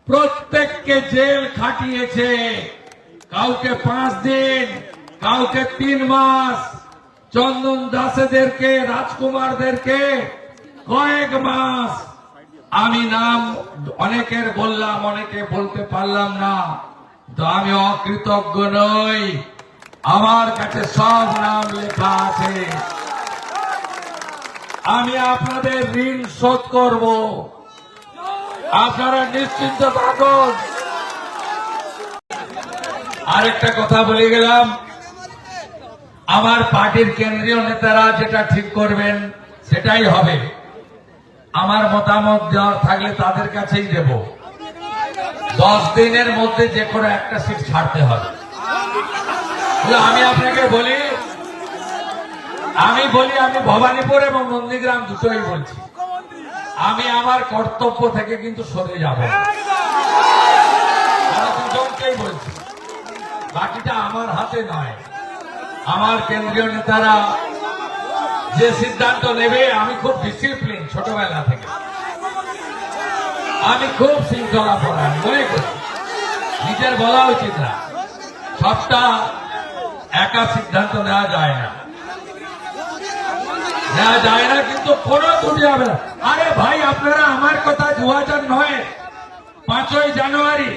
প্রত্যেককে জেল খাটিয়েছে, কাউকে 5 দিন, কাউকে 3 মাস, চন্দন দাসেদেরকে, রাজকুমারদেরকে কয়েক মাস। আমি নাম অনেকের বললাম, অনেকে বলতে পারলাম না, তো আমি অকৃতজ্ঞ নই। আমার কাছে সব নাম লেখা আছে। আমি আপনাদের ঋণ শোধ করব, আপনারা নিশ্চিন্ত থাকুন। আরেকটা কথা বলে গেলাম, আমার পার্টির কেন্দ্রীয় নেতারা যেটা ঠিক করবেন সেটাই হবে। আমার মতামত দেওয়ার থাকলে তাদের কাছেই দেব। 10 দিনের মধ্যে যে কোনো একটা সিট ছাড়তে হবে। আমি আপনাকে বলি, আমি ভবানীপুর এবং নন্দীগ্রাম দুটোই বলছি, আমি আমার কর্তব্য থেকে কিন্তু সরে যাব। আমি দুজনকেই বলছি, বাকিটা আমার হাতে নয়। আমার কেন্দ্রীয় নেতারা যে সিদ্ধান্ত নেবে, আমি খুব ডিসিপ্লিন ছোটবেলা থেকে, আমি খুব শৃঙ্খলা পরায়ণ মনে করি। নিজের বলা উচিত না, সবটা একা সিদ্ধান্ত নেওয়া যায় না, কিন্তু কোনো ত্রুটি হবে না। আরে ভাই, আপনারা আমার কথা 2009 5ই জানুয়ারি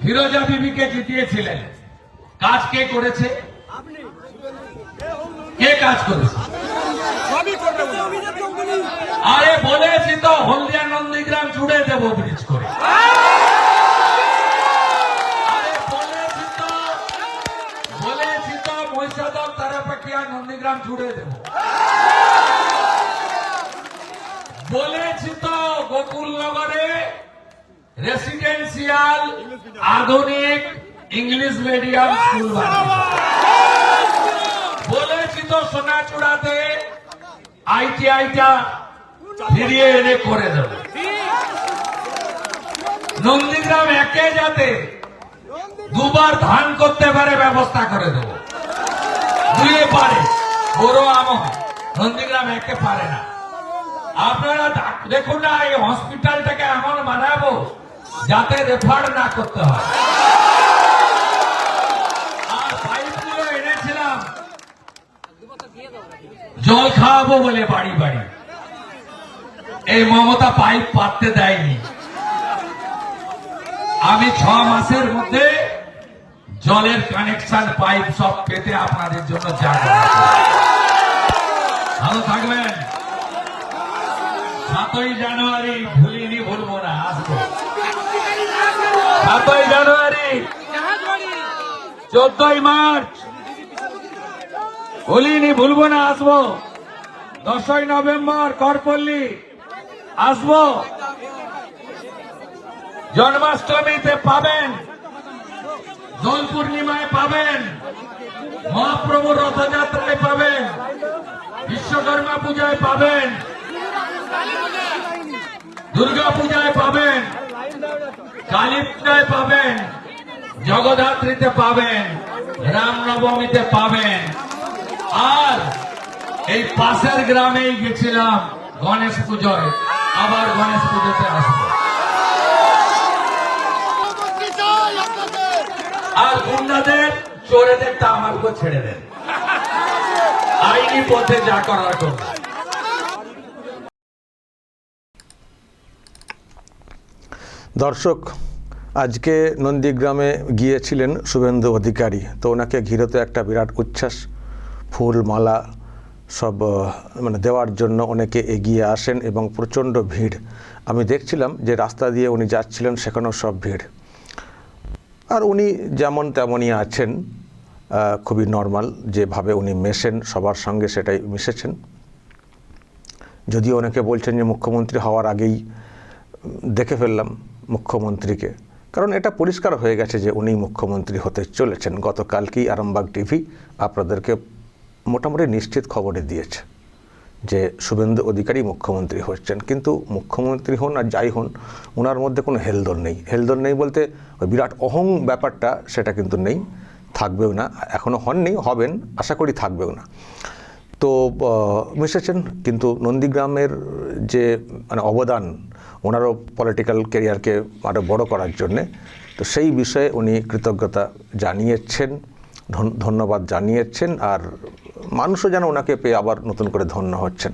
ফিরোজা বিবিকে জিতিয়েছিলেন। কাজ কে করেছে? কে কাজ করেছে? আরে বলেছি তো, হলদিয়া নন্দীগ্রাম জুড়ে দেব ব্রিজ করে। আরে বলেছি তো মহিষাদল তারাপাকিয়া নন্দীগ্রাম জুড়ে দেব। বলেছি তো গোকুলনগরে রেসিডেন্সিয়াল আধুনিক ইংলিশ মিডিয়াম স্কুল বানাবো। বলেছি তো সোনাচূড়াতে আইটিআইটা ফিরিয়ে এনে করে দেব। নন্দীগ্রাম একে যাতে 2বার ধান করতে পারে ব্যবস্থা করে দেব। 2 পারে, বড় আমন, নন্দীগ্রাম একে পারে না। আপনারা দেখুন না, এই হসপিটালটাকে এমন বানাবো যাতে রেফার না করতে হয়। আর পাইপগুলো এনেছিলাম জল খাওয়াবো বলে বাড়ি বাড়ি। এই মমতা পাইপ পাততে দেয়নি। আমি 6 মাসের মধ্যে জলের কানেকশন পাইপ সব পেতে আপনাদের জন্য জায়গা ভালো থাকবেন। 7ই জানুয়ারি ভুলিনি, ভুলবো না, আসবো। 7ই জানুয়ারি, 14ই মার্চ ভুলিনি, ভুলবো না, আসবো। 10ই নভেম্বর করপল্লী আসবো। জন্মাষ্টমীতে পাবেন, দোল পূর্ণিমায় পাবেন, মহাপ্রভুর রথযাত্রায় পাবেন, বিশ্বকর্মা পূজায় পাবেন, দুর্গা পূজায় পাবেন, কালী পূজায় পাবেন, জগদ্ধাত্রীতে পাবেন, রামনবমীতে পাবেন। আর এই পাশের গ্রামেই গেছিলাম গণেশ পুজোয়, আবার গণেশ পুজোতে আসবো। আর গুন্ডাদের, চোরেদেরটা আমার উপর ছেড়ে দেন, আইনি পথে যা করার করবে। দর্শক, আজকে নন্দীগ্রামে গিয়েছিলেন শুভেন্দু অধিকারী, তো ওনাকে ঘিরে তো একটা বিরাট উচ্ছ্বাস, ফুল মালা সব মানে দেওয়ার জন্য অনেকে এগিয়ে আসেন এবং প্রচণ্ড ভিড়। আমি দেখছিলাম যে রাস্তা দিয়ে উনি যাচ্ছিলেন, সেখানেও সব ভিড়। আর উনি যেমন তেমনই আছেন, খুবই নর্মাল যেভাবে উনি মেশেন সবার সঙ্গে, সেটাই মিশেছেন। যদিও অনেকে বলছেন যে মুখ্যমন্ত্রী হওয়ার আগেই দেখে ফেললাম মুখ্যমন্ত্রীকে, কারণ এটা পরিষ্কার হয়ে গেছে যে উনি মুখ্যমন্ত্রী হতে চলেছেন। গতকালকেই আরামবাগ টিভি আপনাদেরকে মোটামুটি নিশ্চিত খবরে দিয়েছে যে শুভেন্দু অধিকারী মুখ্যমন্ত্রী হচ্ছেন। কিন্তু মুখ্যমন্ত্রী হন আর যাই হন, ওনার মধ্যে কোনো হেলদোল নেই। হেলদোল নেই বলতে ওই বিরাট অহং ব্যাপারটা সেটা কিন্তু নেই, থাকবেও না, এখনও হননি, হবেন, আশা করি থাকবেও না। তো মিশেছেন, কিন্তু নন্দীগ্রামের যে মানে অবদান ওনারও পলিটিক্যাল ক্যারিয়ারকে আরও বড় করার জন্যে, তো সেই বিষয়ে উনি কৃতজ্ঞতা জানিয়েছেন, ধন্যবাদ জানিয়েছেন। আর মানুষও যেন ওনাকে পেয়ে আবার নতুন করে ধন্য হচ্ছেন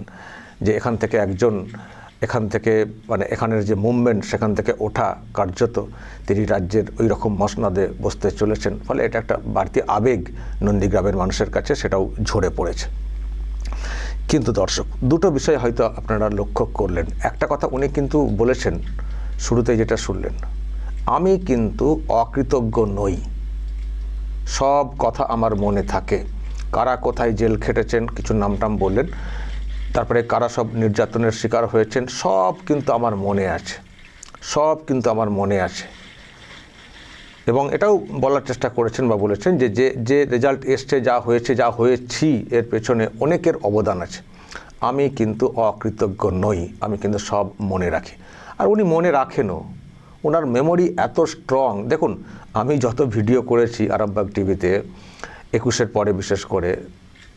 যে এখান থেকে মানে এখানের যে মুভমেন্ট, সেখান থেকে ওঠা কার্যত তিনি রাজ্যের ওই রকম মসনদে বসতে চলেছেন। ফলে এটা একটা বাড়তি আবেগ নন্দীগ্রামের মানুষের কাছে, সেটাও ঝরে পড়েছে। কিন্তু দর্শক, দুটো বিষয় হয়তো আপনারা লক্ষ্য করলেন। একটা কথা উনি কিন্তু বলেছেন, শুরুতে যেটা শুনলেন, আমি কিন্তু অকৃতজ্ঞ নই, সব কথা আমার মনে থাকে। কারা কোথায় জেল খেটেছেন কিছু নামটাম বললেন, তারপরে কারা সব নির্যাতনের শিকার হয়েছেন, সব কিন্তু আমার মনে আছে, সব কিন্তু আমার মনে আছে। এবং এটাও বলার চেষ্টা করেছেন বা বলেছেন যে যে রেজাল্ট এসছে, যা হয়েছে, যা হয়েছি, এর পেছনে অনেকের অবদান আছে। আমি কিন্তু অকৃতজ্ঞ নই, আমি কিন্তু সব মনে রাখি। আর উনি মনে রাখেনও, ওনার মেমোরি এত স্ট্রং। দেখুন, আমি যত ভিডিও করেছি আরামবাগ টিভিতে 21-এর পরে, বিশেষ করে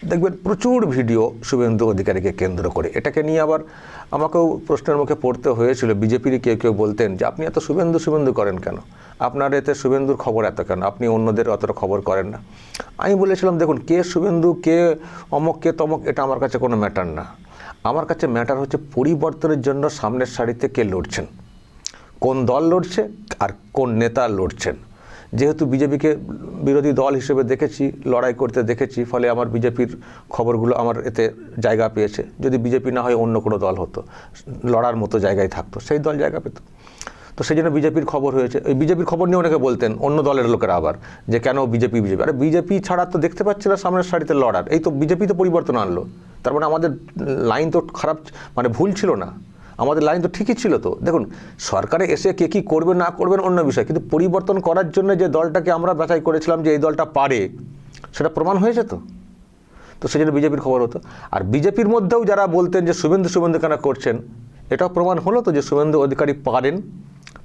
দেখবেন প্রচুর ভিডিও শুভেন্দু অধিকারীকে কেন্দ্র করে। এটাকে নিয়ে আবার আমাকেও প্রশ্নের মুখে পড়তে হয়েছিল। বিজেপির কেউ বলতেন যে আপনি এত শুভেন্দু করেন কেন, আপনার এতে শুভেন্দুর খবর এত কেন, আপনি অন্যদের অতটা খবর করেন না। আমি বলেছিলাম, দেখুন, কে শুভেন্দু, কে অমক, কে তমক, এটা আমার কাছে কোনো ম্যাটার না। আমার কাছে ম্যাটার হচ্ছে পরিবর্তনের জন্য সামনের সারিতে কে লড়ছেন, কোন দল লড়ছে আর কোন নেতা লড়ছেন। যেহেতু বিজেপিকে বিরোধী দল হিসেবে দেখেছি, লড়াই করতে দেখেছি, ফলে আমার বিজেপির খবরগুলো আমার এতে জায়গা পেয়েছে। যদি বিজেপি না হয় অন্য কোনো দল হতো, লড়ার মতো জায়গায় থাকতো, সেই দল জায়গা পেত। তো সেই জন্য বিজেপির খবর হয়েছে। ওই বিজেপির খবর নিয়ে অনেকে বলতেন অন্য দলের লোকেরা আবার, যে কেন বিজেপি। আরে বিজেপি ছাড়া তো দেখতে পাচ্ছি না সামনের সারিতে লড়ার। এই তো বিজেপি তো পরিবর্তন আনলো, তার মানে আমাদের লাইন তো খারাপ, মানে ভুল ছিল না, আমাদের লাইন তো ঠিকই ছিল। তো দেখুন, সরকারে এসে কে কী করবে না করবেন অন্য বিষয়, কিন্তু পরিবর্তন করার জন্য যে দলটাকে আমরা বাছাই করেছিলাম যে এই দলটা পারে, সেটা প্রমাণ হয়েছে। তো সেই জন্য বিজেপির খবর হতো। আর বিজেপির মধ্যেও যারা বলতেন যে শুভেন্দু কেন করছেন, এটাও প্রমাণ হলো তো যে শুভেন্দু অধিকারী পারেন।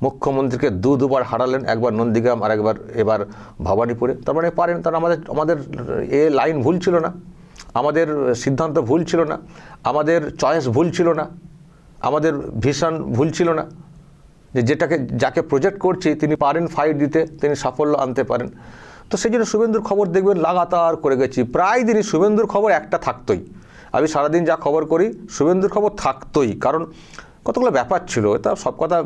মুখ্যমন্ত্রীকে দুবার হারালেন, একবার নন্দীগ্রাম আর এবার ভবানীপুরে। তার মানে পারেন। তার আমাদের লাইন ভুল ছিল না, আমাদের সিদ্ধান্ত ভুল ছিল না, আমাদের চয়েস ভুল ছিল না, আমাদের ভিশন ভুল ছিল না, যে যাকে প্রজেক্ট করছি তিনি পারেন ফাইট দিতে, তিনি সাফল্য আনতে পারেন। তো সেই জন্য শুভেন্দুর খবর দেখবেন লাগাতার করে গেছি, প্রায় দিনই শুভেন্দুর খবর একটা থাকতোই। আমি সারাদিন যা খবর করি শুভেন্দুর খবর থাকতোই, কারণ কতগুলো ব্যাপার ছিল, তা সব কথা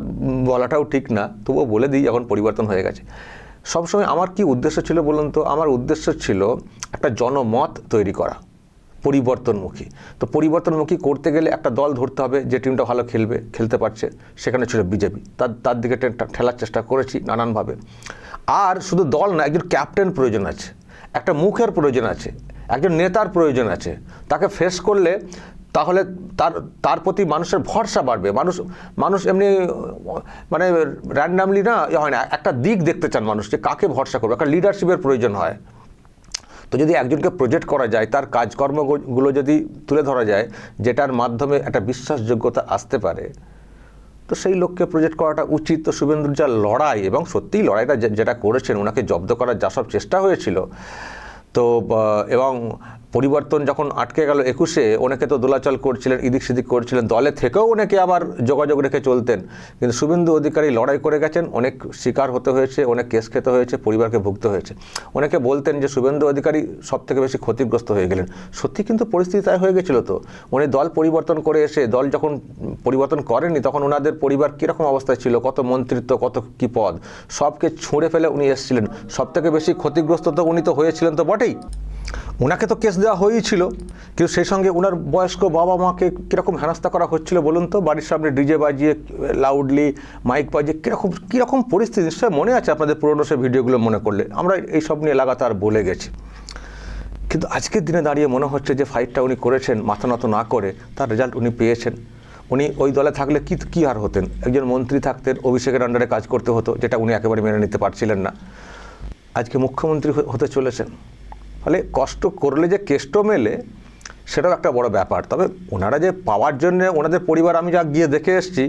বলাটাও ঠিক না, তবুও বলে দিই এখন পরিবর্তন হয়ে গেছে। সবসময় আমার কি উদ্দেশ্য ছিল বলুন তো? আমার উদ্দেশ্য ছিল একটা জনমত তৈরি করা, পরিবর্তনমুখী। তো পরিবর্তনমুখী করতে গেলে একটা দল ধরতে হবে যে টিমটা ভালো খেলতে পারছে, সেখানে ছিল বিজেপি। তার দিকে ঠেলার চেষ্টা করেছি নানানভাবে। আর শুধু দল না, একজন ক্যাপ্টেন প্রয়োজন আছে, একটা মুখের প্রয়োজন আছে, একজন নেতার প্রয়োজন আছে। তাকে ফেস করলে তাহলে তার প্রতি মানুষের ভরসা বাড়বে। মানুষ এমনি মানে র্যান্ডামলি না হয় না, একটা দিক দেখতে চান মানুষ, যে কাকে ভরসা করবে। একটা লিডারশিপের প্রয়োজন হয়। তো যদি একজনকে প্রজেক্ট করা যায়, তার কাজকর্মগুলো যদি তুলে ধরা যায়, যেটার মাধ্যমে একটা বিশ্বাসযোগ্যতা আসতে পারে, তো সেই লোককে প্রজেক্ট করাটা উচিত। তো শুভেন্দুর যা লড়াই, এবং সত্যিই লড়াইটা যেটা করেছেন, ওনাকে জব্দ করার যা সব চেষ্টা হয়েছিল, তো এবং পরিবর্তন যখন আটকে গেল 21-এ, অনেকে তো দোলাচল করছিলেন, এদিক সেদিক করছিলেন, দলে থেকেও অনেকে আবার যোগাযোগ রেখে চলতেন। কিন্তু শুভেন্দু অধিকারী লড়াই করে গেছেন, অনেক শিকার হতে হয়েছে, অনেক কেস খেতে হয়েছে, পরিবারকে ভুগতে হয়েছে। অনেকে বলতেন যে শুভেন্দু অধিকারী সব থেকে বেশি ক্ষতিগ্রস্ত হয়ে গেলেন। সত্যি কিন্তু পরিস্থিতি তাই হয়ে গেছিলো। তো উনি দল পরিবর্তন করে এসে, দল যখন পরিবর্তন করেনি, তখন ওনাদের পরিবার কীরকম অবস্থায় ছিল, কত মন্ত্রিত্ব, কত কী পদ, সবকে ছুঁড়ে ফেলে উনি এসেছিলেন। সব থেকে বেশি ক্ষতিগ্রস্ত তো উনি তো হয়েছিলেন তো বটেই। ওনাকে তো কেস দেওয়া হয়েছিল, কিন্তু সেই সঙ্গে ওনার বয়স্ক বাবা মাকে কীরকম হেনস্থা করা হচ্ছিল বলুন তো? বাড়ির সামনে ডিজে বাজিয়ে, লাউডলি মাইক বাজিয়ে, কীরকম পরিস্থিতি নিশ্চয়ই মনে আছে আপনাদের পুরনো সে ভিডিওগুলো মনে করলে। আমরা এই সব নিয়ে লাগাতার বলে গেছি। কিন্তু আজকের দিনে দাঁড়িয়ে মনে হচ্ছে যে ফাইটটা উনি করেছেন মাথা নত না করে, তার রেজাল্ট উনি পেয়েছেন। উনি ওই দলে থাকলে কি আর হতেন, একজন মন্ত্রী থাকতেন, অভিষেকের আন্ডারে কাজ করতে হতো, যেটা উনি একেবারে মেনে নিতে পারছিলেন না। আজকে মুখ্যমন্ত্রী হতে চলেছেন, ফলে কষ্ট করলে যে কেষ্ট মেলে সেটাও একটা বড় ব্যাপার। তবে ওনারা যে পাওয়ার জন্য ওনাদের পরিবার, আমি যা গিয়ে দেখে এসেছি,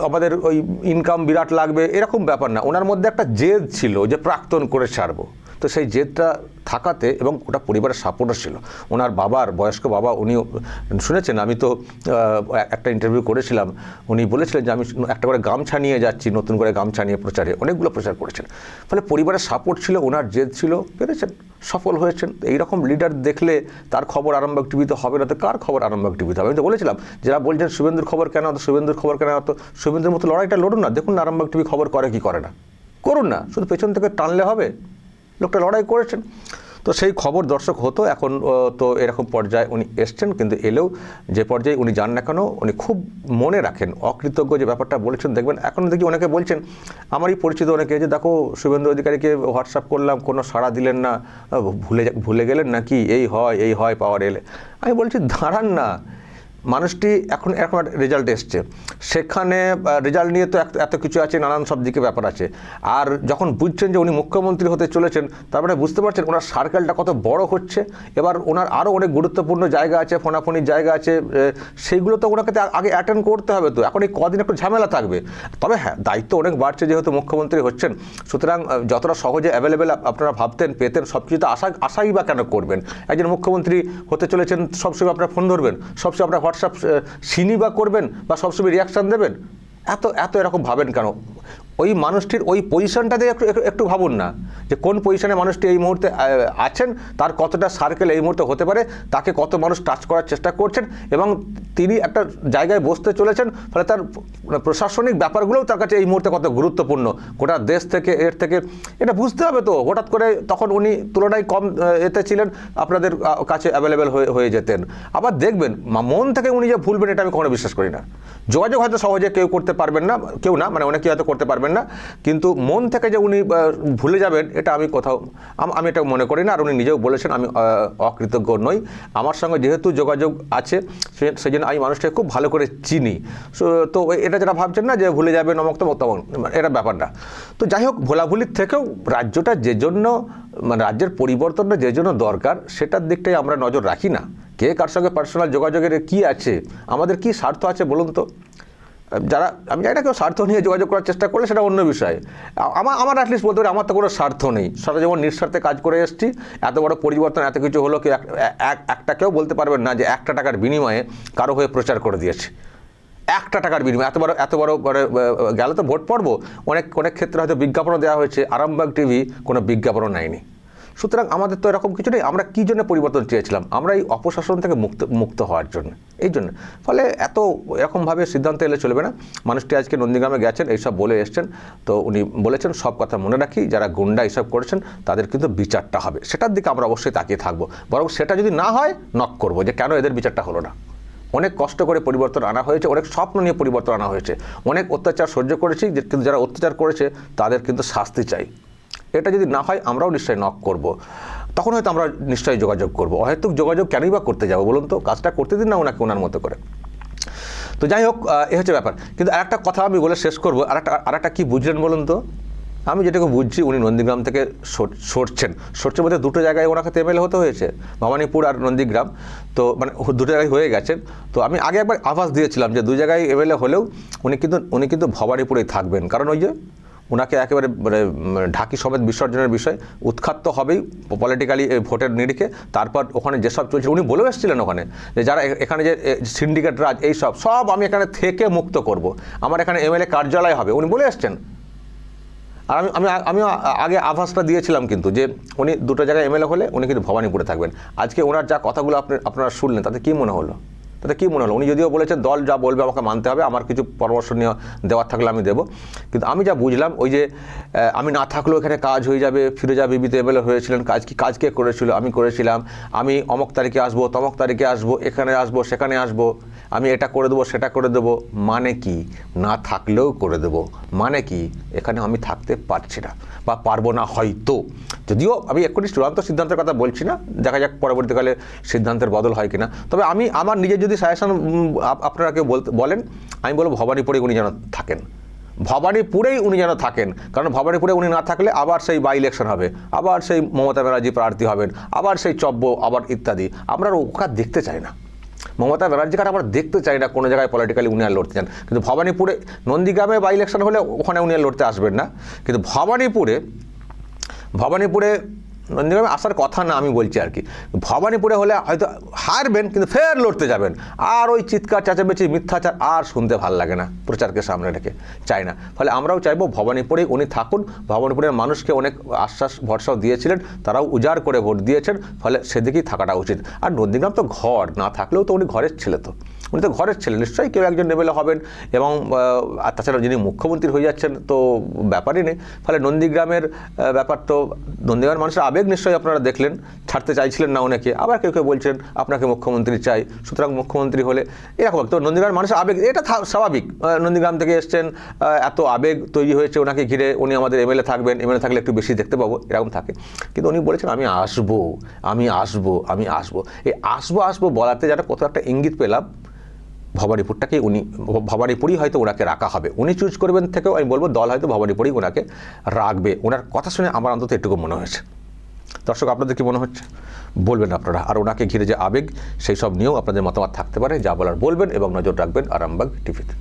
আমাদের ওই ইনকাম বিরাট লাগবে এরকম ব্যাপার না, ওনার মধ্যে একটা জেদ ছিল যে প্রাক্তন করে ছাড়বো। তো সেই জেদটা থাকাতে, এবং ওটা পরিবারের সাপোর্টও ছিল। ওনার বাবার, বয়স্ক বাবা, উনি শুনেছেন, আমি তো একটা ইন্টারভিউ করেছিলাম, উনি বলেছিলেন যে আমি একটা করে গামছা নিয়ে যাচ্ছি, নতুন করে গামছা নিয়ে প্রচারে, অনেকগুলো প্রচার করেছেন। ফলে পরিবারের সাপোর্ট ছিল, ওনার জেদ ছিল, পেরেছেন, সফল হয়েছেন। এইরকম লিডার দেখলে তার খবর আরামবাগ টিভিতে হবে না তো কার খবর আরামবাগ টিভিতে হবে? আমি তো বলেছিলাম, যারা বলছেন শুভেন্দুর খবর কেন হতো, শুভেন্দুর খবর কেন হতো, শুভেন্দুর মতো লড়াইটা লড়ুন না, দেখুন না আরামবাগ টিভি খবর করে কি করে না, করুন না, শুধু পেছন থেকে টানলে হবে? লোকটা লড়াই করেছেন, তো সেই খবর দর্শক হতো। এখন তো এরকম পর্যায়ে উনি এসছেন, কিন্তু এলেও যে পর্যায়ে উনি যান না কেন, উনি খুব মনে রাখেন অকৃতজ্ঞ যে ব্যাপারটা বলেছেন। দেখবেন এখন দেখি অনেকে বলছেন, আমারই পরিচিত অনেকে, যে দেখো শুভেন্দু অধিকারীকে হোয়াটসঅ্যাপ করলাম, কোনো সাড়া দিলেন না, ভুলে গেলেন নাকি, এই হয় পাওয়ার এলে। আমি বলছি দাঁড়ান না, মানুষটি এখন একটা রেজাল্ট এসছে, সেখানে রেজাল্ট নিয়ে তো এত কিছু আছে, নানান সব দিকে ব্যাপার আছে। আর যখন বুঝছেন যে উনি মুখ্যমন্ত্রী হতে চলেছেন, তারপরে বুঝতে পারছেন ওনার সার্কেলটা কত বড় হচ্ছে। এবার ওনার আরও অনেক গুরুত্বপূর্ণ জায়গা আছে, ফোনাফোনির জায়গা আছে, সেইগুলো তো ওনাকে আগে অ্যাটেন্ড করতে হবে। তো এখন এই কদিন একটু ঝামেলা থাকবে। তবে হ্যাঁ, দায়িত্ব অনেক বাড়ছে, যেহেতু মুখ্যমন্ত্রী হচ্ছেন, সুতরাং যতটা সহজে অ্যাভেলেবেল আপনারা ভাবতেন, পেতেন, সব কিছু তো আশাই বা কেন করবেন? একজন মুখ্যমন্ত্রী হতে চলেছেন, সবসময় আপনারা ফোন ধরবেন, সবসময় আপনারা হোয়াটসঅ্যাপ সিনি বা করবেন, বা সবসময় রিয়াকশান দেবেন? এত এরকম ভাবেন কেন? ওই মানুষটির ওই পজিশনটা দিয়ে একটু ভাবুন না, যে কোন পজিশনে মানুষটি এই মুহূর্তে আছেন, তার কতটা সার্কেল এই মুহূর্তে হতে পারে, তাকে কত মানুষ টাচ করার চেষ্টা করছেন, এবং তিনি একটা জায়গায় বসতে চলেছেন, ফলে তার প্রশাসনিক ব্যাপারগুলোও তার কাছে এই মুহূর্তে কত গুরুত্বপূর্ণ, গোটা দেশ থেকে এর থেকে এটা বুঝতে হবে। তো হঠাৎ করে তখন উনি তুলনায় কম এতে ছিলেন, আপনাদের কাছে অ্যাভেলেবেল হয়ে যেতেন। আবার দেখবেন মন থেকে উনি যে ভুলবেন, এটা আমি কখনো বিশ্বাস করি না। যোগাযোগ হয়তো সহজে কেউ করতে পারবেন না, কেউ না, মানে অনেকে হয়তো করতে পারবেন না, কিন্তু মন থেকে যে উনি ভুলে যাবেন, এটা আমি এটা মনে করি না। আর উনি নিজেও বলেছেন, আমি অকৃতজ্ঞ নই, আমার সঙ্গে যেহেতু যোগাযোগ আছে, সেই জন্য আমি মানুষটাকে খুব ভালো করে চিনি। তো এটা যেটা ভাবছেন না যে ভুলে যাবেন অমক তমক, এটা ব্যাপার না। তো যাই হোক, ভোলাভুলির থেকেও রাজ্যটা যে জন্য, মানে রাজ্যের পরিবর্তনটা যে জন্য দরকার, সেটার দিকটাই আমরা নজর রাখি না। কে কার সঙ্গে পার্সোনাল যোগাযোগের কি আছে, আমাদের কি স্বার্থ আছে বলুন তো? যারা, আমি জানি না, কেউ স্বার্থ নিয়ে যোগাযোগ করার চেষ্টা করলে সেটা অন্য বিষয়। আমার অ্যাটলিস্ট বলতে পারি, আমার তো কোনো স্বার্থ নেই। সারা যেমন নিঃস্বার্থে কাজ করে এসেছি, এত বড় পরিবর্তন, এত কিছু হলো, কেউ একটা কেউ বলতে পারবেন না যে 1 টাকার বিনিময়ে কারো হয়ে প্রচার করে দিয়েছে। 1 টাকার বিনিময়ে এত বড় গেলে তো ভোট পর্ব, অনেক ক্ষেত্রে হয়তো বিজ্ঞাপনও দেওয়া হয়েছে, আরামবাগ টিভি কোনো বিজ্ঞাপনও নেয়নি। সুতরাং আমাদের তো এরকম কিছু নেই। আমরা কী জন্য পরিবর্তন চেয়েছিলাম? আমরা এই অপশাসন থেকে মুক্ত হওয়ার জন্য, এই জন্য। ফলে এরকমভাবে সিদ্ধান্ত এলে চলবে না। মানুষটি আজকে নন্দীগ্রামে গেছেন, এইসব বলে এসছেন, তো উনি বলেছেন সব কথা মনে রাখি, যারা গুন্ডা এইসব করেছেন তাদের কিন্তু বিচারটা হবে, সেটার দিকে আমরা অবশ্যই তাকিয়ে থাকবো। বরং সেটা যদি না হয়, নক করবো যে কেন এদের বিচারটা হলো না। অনেক কষ্ট করে পরিবর্তন আনা হয়েছে, অনেক স্বপ্ন নিয়ে পরিবর্তন আনা হয়েছে, অনেক অত্যাচার সহ্য করেছি, কিন্তু যারা অত্যাচার করেছে তাদের কিন্তু শাস্তি চাই। এটা যদি না হয়, আমরাও নিশ্চয়ই নক করব, তখন হয়তো আমরা নিশ্চয়ই যোগাযোগ করব। অহেতুক যোগাযোগ কেনই বা করতে যাবো বলুন তো? কাজটা করতে দিন না ওনাকে ওনার মতো করে। তো যাই হোক, এ হচ্ছে ব্যাপার। কিন্তু আরেকটা কথা আমি বলে শেষ করবো। আরেকটা কী বুঝলেন বলুন তো? আমি যেটুকু বুঝছি, উনি নন্দীগ্রাম থেকে সরছেন বলতে 2টো জায়গায় ওনাকে এমএলএ হতে হয়েছে, ভবানীপুর আর নন্দীগ্রাম। তো মানে 2টো জায়গায় হয়ে গেছেন। তো আমি আগে একবার আভাস দিয়েছিলাম যে 2 জায়গায় এমএলএ হলেও উনি কিন্তু ভবানীপুরেই থাকবেন, কারণ ওই যে ওনাকে একেবারে মানে ঢাকি সমেত বিসর্জনের বিষয় উৎখাত তো হবেই পলিটিক্যালি ভোটের নিরিখে। তারপর ওখানে যেসব চলছে, উনি বলেও এসেছিলেন ওখানে যে যারা এখানে যে সিন্ডিকেট রাজ, সব আমি এখানে থেকে মুক্ত করব, আমার এখানে এমএলএ কার্যালয় হবে, উনি বলে এসছেন। আর আমি আগে আভাসটা দিয়েছিলাম কিন্তু, যে উনি 2টো জায়গায় এমএলএ হলে উনি কিন্তু ভবানীপুরে থাকবেন। আজকে ওনার যা কথাগুলো আপনারা শুনলেন, তাতে কী মনে হলো? উনি যদিও বলেছেন দল যা বলবে আমাকে মানতে হবে, আমার কিছু পরামর্শ নিয়ে দেওয়ার থাকলে আমি দেবো, কিন্তু আমি যা বুঝলাম, ওই যে আমি না থাকলেও এখানে কাজ হয়ে যাবে, ফিরোজা বিবিতে এমএলএ হয়েছিলেন, কাজ কে করেছিল? আমি করেছিলাম, আমি অমক তারিখে আসবো, তমক তারিখে আসবো, এখানে আসবো, সেখানে আসবো। আমি এটা করে দেবো সেটা করে দেবো, মানে কি না থাকলেও করে দেবো, মানে কি এখানে আমি থাকতে পারছি না বা পারবো না হয়তো। যদিও আমি এক্ষুনি চূড়ান্ত সিদ্ধান্তের কথা বলছি না, দেখা যাক পরবর্তীকালে সিদ্ধান্তের বদল হয় কিনা। তবে আমি আমার নিজের যদি সাজেশন আপনারা কেউ বলেন, আমি বলবো ভবানীপুরে উনি যেন থাকেন, ভবানীপুরেই উনি যেন থাকেন। কারণ ভবানীপুরে উনি না থাকলে আবার সেই বাই ইলেকশন হবে, আবার সেই মমতা ব্যানার্জি প্রার্থী হবেন, আবার সেই চব্য, আবার ইত্যাদি। আমরা ওকে দেখতে চাই না, মমতা ব্যানার্জিকে আমরা দেখতে চাই না কোনো জায়গায় পলিটিক্যালি উনি আর লড়তে চান। কিন্তু ভবানীপুরে, নন্দীগ্রামে বাই ইলেকশন হলে ওখানে উনি আর লড়তে আসবেন না, কিন্তু ভবানীপুরে নন্দীগ্রামে আসার কথা না আমি বলছি আর কি, ভবানীপুরে হলে হয়তো হারবেন কিন্তু ফের লড়তে যাবেন। আর ওই চিৎকার চেঁচামেচি মিথ্যাচার আর শুনতে ভাল লাগে না, প্রচারকে সামনে রেখে চাই না। ফলে আমরাও চাইবো ভবানীপুরেই উনি থাকুন। ভবানীপুরের মানুষকে অনেক আশ্বাস ভরসাও দিয়েছিলেন, তারাও উজাড় করে ভোট দিয়েছেন, ফলে সেদিকেই থাকাটা উচিত। আর নন্দীগ্রাম তো ঘর, না থাকলেও তো উনি ঘরের ছেলে, তো উনি তো ঘরের ছেলে, নিশ্চয়ই কেউ একজন নেবেলে হবেন। এবং তাছাড়া যিনি মুখ্যমন্ত্রী হয়ে যাচ্ছেন তো ব্যাপারই নেই। ফলে নন্দীগ্রামের ব্যাপার তো, নন্দীগ্রামের মানুষের আবেগ নিশ্চয়ই আপনারা দেখলেন, ছাড়তে চাইছিলেন না অনেকে, আবার কেউ কেউ বলছেন আপনাকে মুখ্যমন্ত্রী চাই, সুতরাং মুখ্যমন্ত্রী হলে এরকম। তো নন্দীগ্রামের মানুষের আবেগ এটা স্বাভাবিক, নন্দীগ্রাম থেকে এসছেন, এত আবেগ তৈরি হয়েছে ওনাকে ঘিরে, উনি আমাদের এমএলএ থাকবেন, এমএলএ থাকলে একটু বেশি দেখতে পাবো, এরকম থাকে। কিন্তু উনি বলেছেন আমি আসবো, আমি আসবো, আমি আসবো। এই আসবো বলাতে যারা কত একটা ইঙ্গিত পেলাম, ভবানীপুরই হয়তো ওনাকে রাখা হবে। উনি চুজ করবেন থেকেও আমি বলবো দল হয়তো ভবানীপুরেই ওনাকে রাখবে। ওনার কথা শুনে আমার অন্তত এটুকু মনে হয়েছে। দর্শক, আপনাদের কি মনে হচ্ছে বলবেন আপনারা। আর ওনাকে ঘিরে যে আবেগ, সেই সব নিয়েও আপনাদের মতামত থাকতে পারে, যা বলার বলবেন এবং নজর রাখবেন আরামবাগ টিভিতে।